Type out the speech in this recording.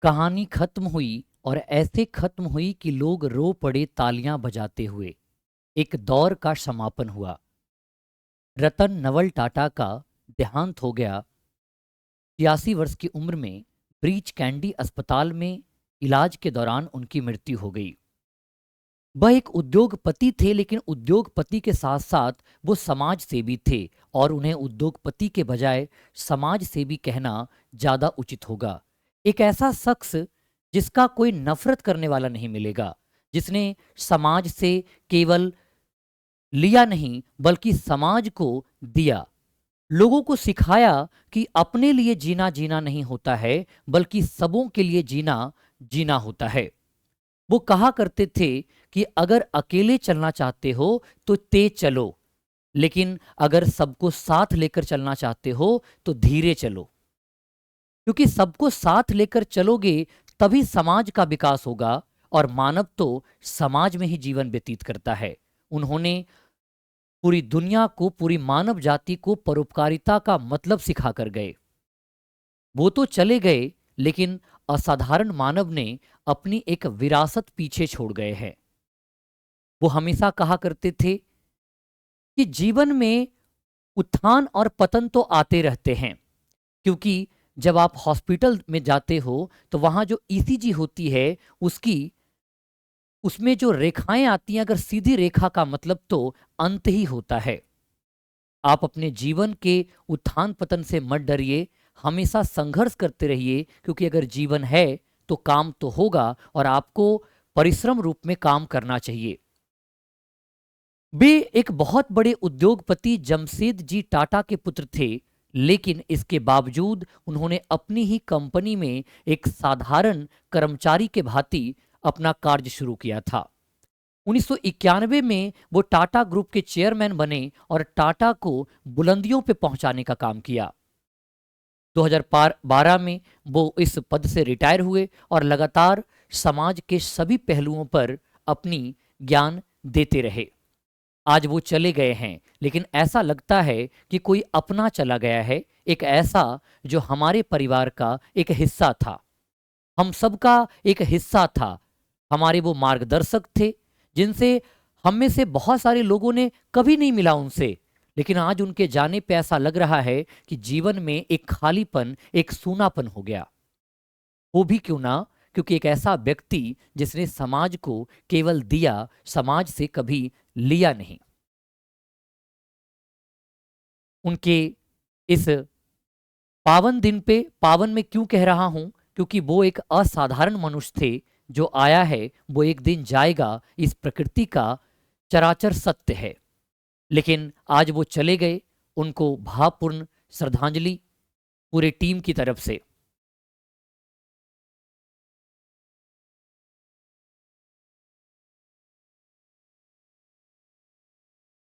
कहानी खत्म हुई और ऐसे खत्म हुई कि लोग रो पड़े तालियां बजाते हुए। एक दौर का समापन हुआ। रतन नवल टाटा का देहांत हो गया। 86 वर्ष की उम्र में ब्रीच कैंडी अस्पताल में इलाज के दौरान उनकी मृत्यु हो गई। वह एक उद्योगपति थे, लेकिन उद्योगपति के साथ साथ वो समाज सेवी थे, और उन्हें उद्योगपति के बजाय समाज सेवी कहना ज्यादा उचित होगा। एक ऐसा शख्स जिसका कोई नफरत करने वाला नहीं मिलेगा, जिसने समाज से केवल लिया नहीं बल्कि समाज को दिया, लोगों को सिखाया कि अपने लिए जीना जीना नहीं होता है, बल्कि सबों के लिए जीना जीना होता है। वो कहा करते थे कि अगर अकेले चलना चाहते हो तो तेज चलो, लेकिन अगर सबको साथ लेकर चलना चाहते हो तो धीरे चलो, क्योंकि सबको साथ लेकर चलोगे तभी समाज का विकास होगा, और मानव तो समाज में ही जीवन व्यतीत करता है। उन्होंने पूरी दुनिया को, पूरी मानव जाति को परोपकारिता का मतलब सिखा कर गए। वो तो चले गए, लेकिन असाधारण मानव ने अपनी एक विरासत पीछे छोड़ गए हैं। वो हमेशा कहा करते थे कि जीवन में उत्थान और पतन तो आते रहते हैं, क्योंकि जब आप हॉस्पिटल में जाते हो तो वहां जो ईसीजी होती है, उसकी उसमें जो रेखाएं आती हैं, अगर सीधी रेखा का मतलब तो अंत ही होता है। आप अपने जीवन के उत्थान पतन से मत डरिए, हमेशा संघर्ष करते रहिए, क्योंकि अगर जीवन है तो काम तो होगा, और आपको परिश्रम रूप में काम करना चाहिए। वे एक बहुत बड़े उद्योगपति जमशेद जी टाटा के पुत्र थे, लेकिन इसके बावजूद उन्होंने अपनी ही कंपनी में एक साधारण कर्मचारी के भांति अपना कार्य शुरू किया था। 1991 में वो टाटा ग्रुप के चेयरमैन बने और टाटा को बुलंदियों पे पहुंचाने का काम किया। 2012 में वो इस पद से रिटायर हुए और लगातार समाज के सभी पहलुओं पर अपनी ज्ञान देते रहे। आज वो चले गए हैं, लेकिन ऐसा लगता है कि कोई अपना चला गया है, एक ऐसा जो हमारे परिवार का एक हिस्सा था, हम सबका एक हिस्सा था। हमारे वो मार्गदर्शक थे, जिनसे हम में से बहुत सारे लोगों ने कभी नहीं मिला उनसे, लेकिन आज उनके जाने पे ऐसा लग रहा है कि जीवन में एक खालीपन, एक सूनापन हो गया। वो भी क्यों ना, क्योंकि एक ऐसा व्यक्ति जिसने समाज को केवल दिया, समाज से कभी लिया नहीं। उनके इस पावन दिन पे, पावन में क्यों कह रहा हूं, क्योंकि वो एक असाधारण मनुष्य थे। जो आया है वो एक दिन जाएगा, इस प्रकृति का चराचर सत्य है। लेकिन आज वो चले गए, उनको भावपूर्ण श्रद्धांजलि पूरे टीम की तरफ से।